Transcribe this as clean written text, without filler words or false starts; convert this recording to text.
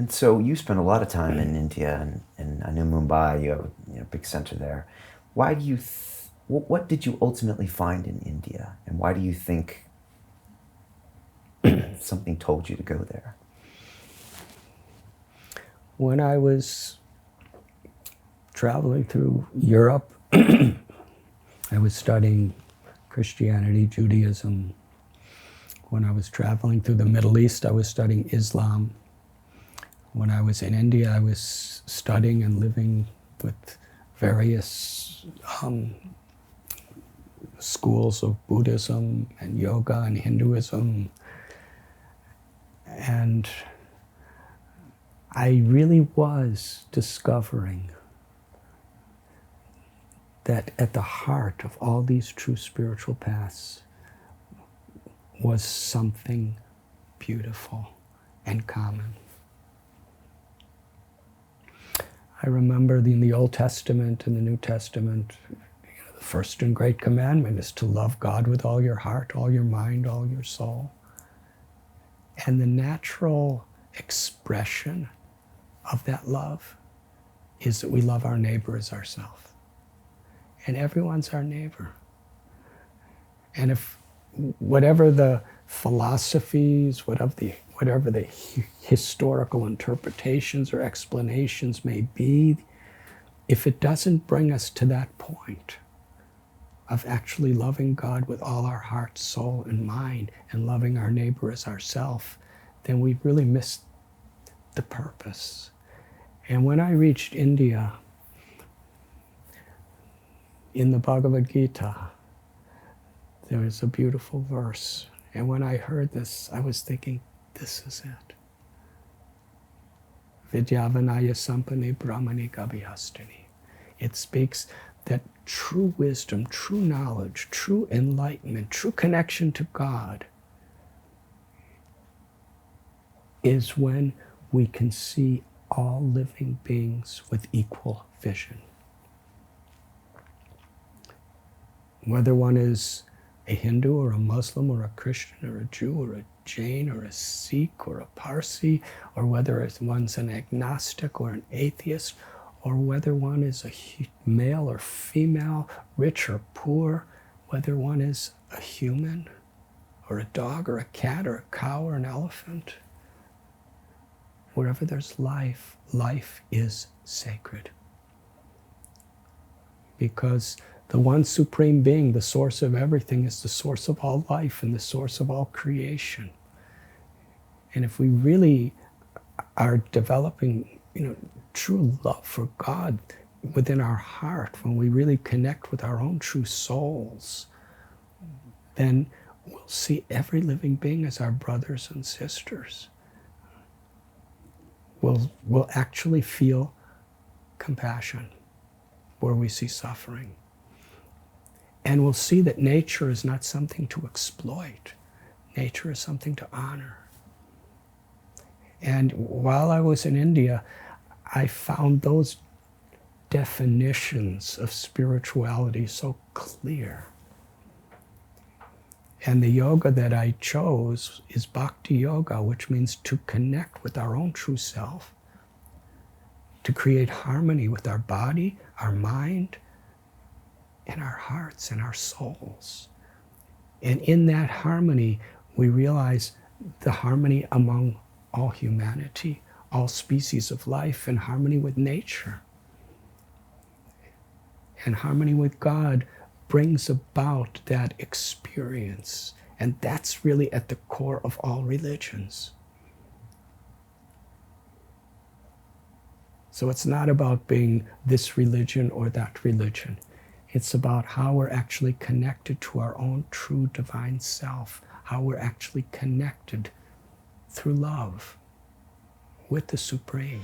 And so you spent a lot of time in India, and I know Mumbai, you have a big center there. Why do you, what did you ultimately find in India? And why do you think something told you to go there? When I was traveling through Europe, I was studying Christianity, Judaism. When I was traveling through the Middle East, I was studying Islam. When I was in India, I was studying and living with various schools of Buddhism and yoga and Hinduism. And I really was discovering that at the heart of all these true spiritual paths was something beautiful and common. I remember in the Old Testament and the New Testament, the first and great commandment is to love God with all your heart, all your mind, all your soul. And the natural expression of that love is that we love our neighbor as ourselves. And everyone's our neighbor. And if whatever the philosophies, whatever the historical interpretations or explanations may be, if it doesn't bring us to that point of actually loving God with all our heart, soul, and mind, and loving our neighbor as ourself, then we've really missed the purpose. And when I reached India, in the Bhagavad Gita, there is a beautiful verse. And when I heard this, I was thinking, this is it. Vidyavanaya sampani brahmani gabhyastani. It speaks that true wisdom, true knowledge, true enlightenment, true connection to God is when we can see all living beings with equal vision. Whether one is a Hindu or a Muslim or a Christian or a Jew or a Jain or a Sikh or a Parsi, or whether one's an agnostic or an atheist, or whether one is a male or female, rich or poor, whether one is a human or a dog or a cat or a cow or an elephant. Wherever there's life, life is sacred. Because the one supreme being, the source of everything, is the source of all life and the source of all creation. And if we really are developing, true love for God within our heart, when we really connect with our own true souls, then we'll see every living being as our brothers and sisters. We'll actually feel compassion where we see suffering. And we'll see that nature is not something to exploit. Nature is something to honor. And while I was in India, I found those definitions of spirituality so clear. And the yoga that I chose is bhakti yoga, which means to connect with our own true self, to create harmony with our body, our mind, and our hearts and our souls. And in that harmony, we realize the harmony among all humanity, all species of life, and harmony with nature. And harmony with God brings about that experience. And that's really at the core of all religions. So it's not about being this religion or that religion. It's about how we're actually connected to our own true divine self, how we're actually connected through love with the Supreme.